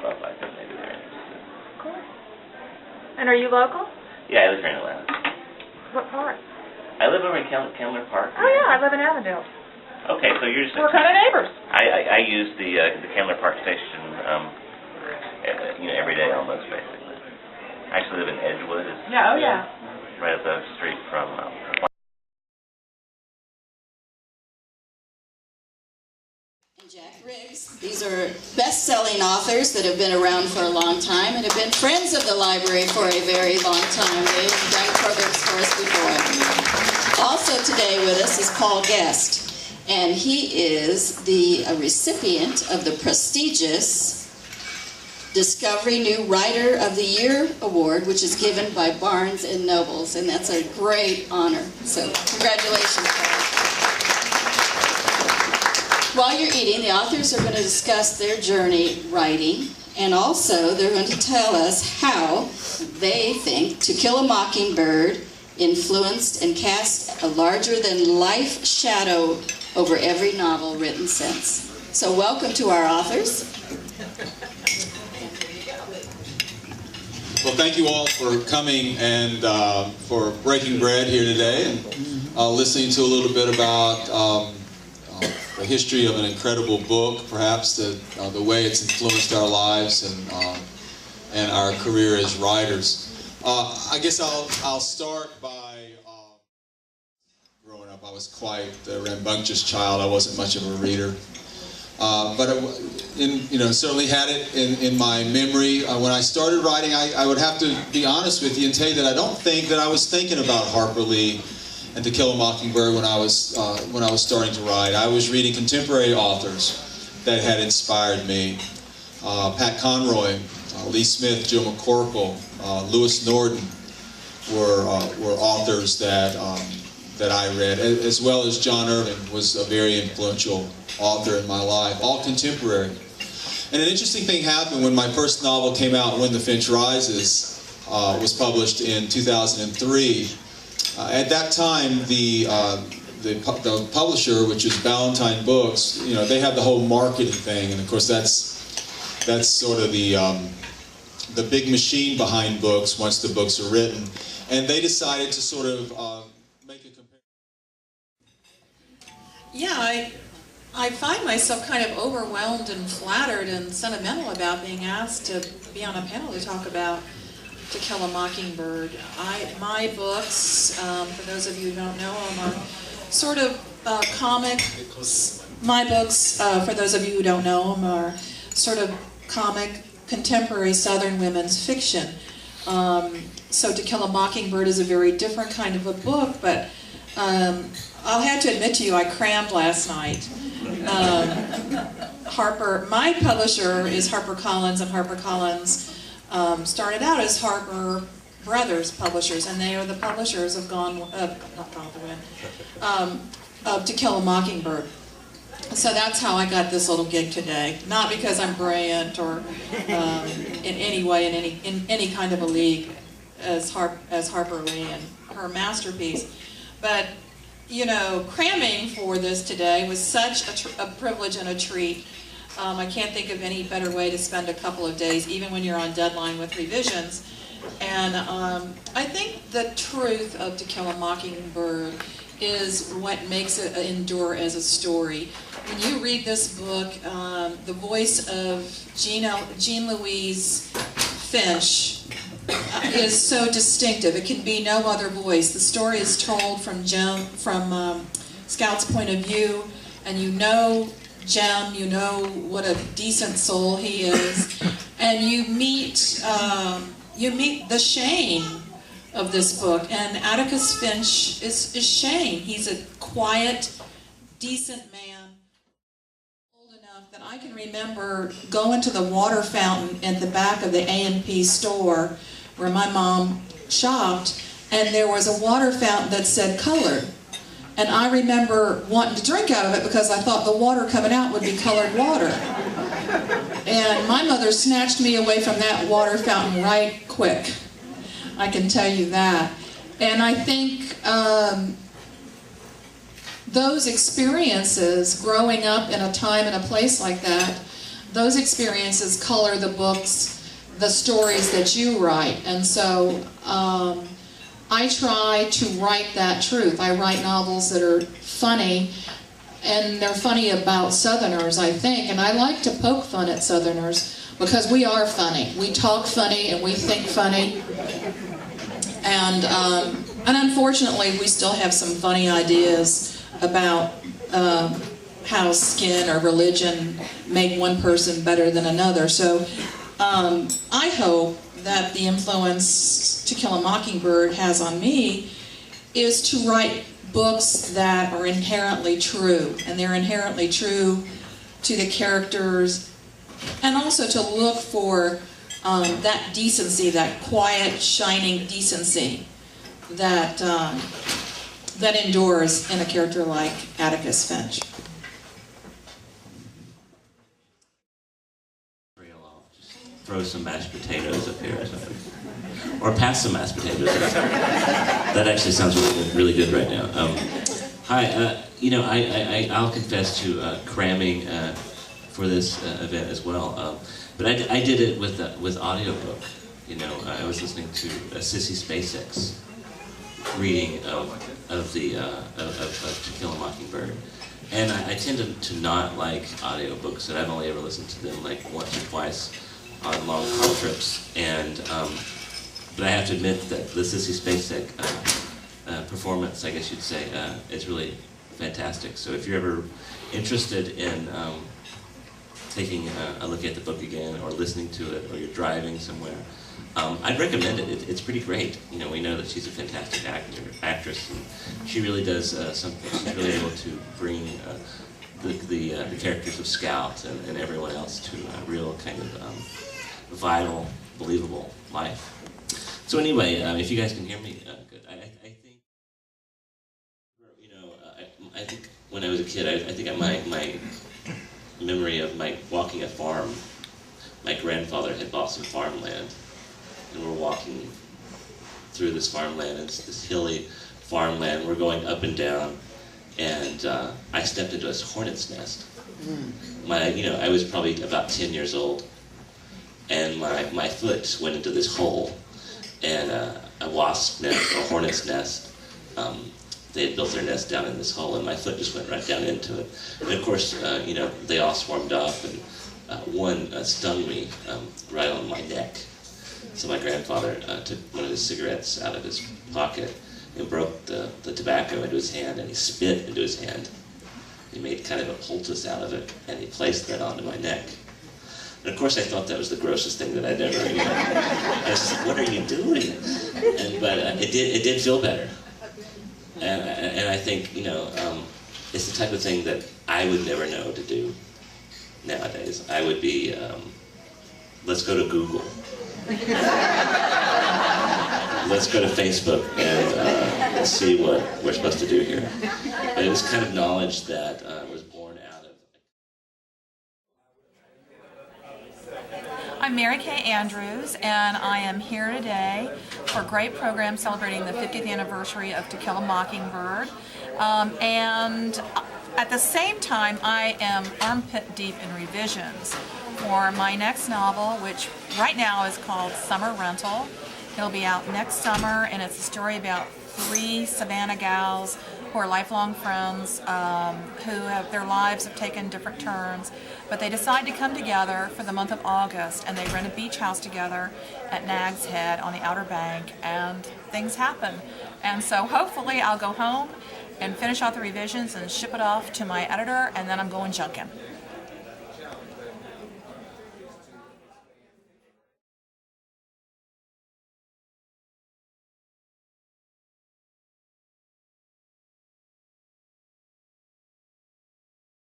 pop up, I think maybe they're interested. Cool. And are you local? Yeah, I live here in Atlanta. What part? I live over in Kemler Park. Oh yeah, I live in Avondale. Okay, so you're just... We're kind of neighbors. I use the Kemler Park station, every day almost, basically. I actually live in Edgewood. Yeah, oh yeah. Right up the street from... Jack Riggs. These are best-selling authors that have been around for a long time and have been friends of the library for a very long time. They've done programs for us before. Also today with us is Paul Guest, and he is the recipient of the prestigious Discovery New Writer of the Year Award, which is given by Barnes & Nobles, and that's a great honor. So congratulations, Paul. While you're eating, the authors are going to discuss their journey writing, and also they're going to tell us how they think To Kill a Mockingbird influenced and cast a larger-than-life shadow over every novel written since. So welcome to our authors. Well, thank you all for coming and for breaking bread here today and listening to a little bit about the history of an incredible book, perhaps the way it's influenced our lives and our career as writers. I guess I'll start by growing up. I was quite a rambunctious child. I wasn't much of a reader, but certainly had it in my memory. When I started writing, I would have to be honest with you and tell you that I don't think that I was thinking about Harper Lee and To Kill a Mockingbird when I was starting to write. I was reading contemporary authors that had inspired me. Pat Conroy, Lee Smith, Joe McCorkle, Lewis Norden were authors that I read, as well as John Irving was a very influential author in my life, all contemporary. And an interesting thing happened when my first novel came out, When the Finch Rises, was published in 2003. At that time, the publisher, which is Ballantine Books, they have the whole marketing thing, and of course that's sort of the big machine behind books once the books are written, and they decided to sort of make a comparison. Yeah, I find myself kind of overwhelmed and flattered and sentimental about being asked to be on a panel to talk about To Kill a Mockingbird. My books, for those of you who don't know them, are sort of comic. My books, for those of you who don't know them, are sort of comic, contemporary Southern women's fiction. So To Kill a Mockingbird is a very different kind of a book, but I'll have to admit to you, I crammed last night. My publisher is HarperCollins, and HarperCollins started out as Harper Brothers publishers, and they are the publishers of of To Kill a Mockingbird. So that's how I got this little gig today. Not because I'm brilliant or in any way in any kind of a league as Harper Lee and her masterpiece, but cramming for this today was such a privilege and a treat. I can't think of any better way to spend a couple of days, even when you're on deadline with revisions. And I think the truth of To Kill a Mockingbird is what makes it endure as a story. When you read this book, the voice of Jean Louise Finch is so distinctive. It can be no other voice. The story is told from Scout's point of view, and Jem, you know what a decent soul he is, and you meet the Shane of this book, and Atticus Finch is Shane. He's a quiet, decent man, old enough that I can remember going to the water fountain at the back of the A&P store where my mom shopped, and there was a water fountain that said colored. And I remember wanting to drink out of it because I thought the water coming out would be colored water. And my mother snatched me away from that water fountain right quick. I can tell you that. And I think those experiences, growing up in a time and a place like that, those experiences color the books, the stories that you write. And so I try to write that truth. I write novels that are funny, and they're funny about Southerners, I think. And I like to poke fun at Southerners because we are funny. We talk funny and we think funny. And unfortunately, we still have some funny ideas about how skin or religion make one person better than another. So I hope that the influence To Kill a Mockingbird has on me is to write books that are inherently true, and they're inherently true to the characters, and also to look for that decency, that quiet, shining decency that that endures in a character like Atticus Finch. Throw some mashed potatoes up here or something. Or pass some mashed potatoes. That actually sounds really good right now. Hi, you know, I'll confess to cramming for this event as well. But I did it with audiobook. You know, I was listening to Sissy Spacek's reading of To Kill a Mockingbird. And I tend to not like audiobooks, and I've only ever listened to them like once or twice on long car trips. And but I have to admit that the Sissy Spacek performance, I guess you'd say, is really fantastic. So if you're ever interested in taking a look at the book again, or listening to it, or you're driving somewhere, I'd recommend it. It's pretty great. You know, we know that she's a fantastic actress, and she really does something. She's really able to bring the characters of Scout and everyone else to a real kind of vital, believable life. So anyway, if you guys can hear me, good. I think, you know, I think when I was a kid, I think my memory of my walking a farm, my grandfather had bought some farmland, and we're walking through this farmland. It's this hilly farmland. We're going up and down, and I stepped into this hornet's nest. I was probably about 10 years old, and my foot went into this hole, and a wasp nest, a hornet's nest. They had built their nest down in this hole, and my foot just went right down into it. And of course, they all swarmed up, and one stung me right on my neck. So my grandfather took one of his cigarettes out of his pocket and broke the tobacco into his hand, and he spit into his hand. He made kind of a poultice out of it, and he placed that onto my neck. And of course, I thought that was the grossest thing that I'd ever, I was like, what are you doing? But it did feel better. And I think, it's the type of thing that I would never know to do nowadays. I would be, let's go to Google. Let's go to Facebook and see what we're supposed to do here. But it was kind of knowledge that was born out of. I'm Mary Kay Andrews, and I am here today for a great program celebrating the 50th anniversary of To Kill a Mockingbird. And at the same time, I am armpit deep in revisions for my next novel, which right now is called Summer Rental. It'll be out next summer, and it's a story about 3 Savannah gals who are lifelong friends, who their lives have taken different turns, but they decide to come together for the month of August, and they rent a beach house together at Nag's Head on the Outer Bank, and things happen. And so hopefully I'll go home and finish off the revisions and ship it off to my editor, and then I'm going junking.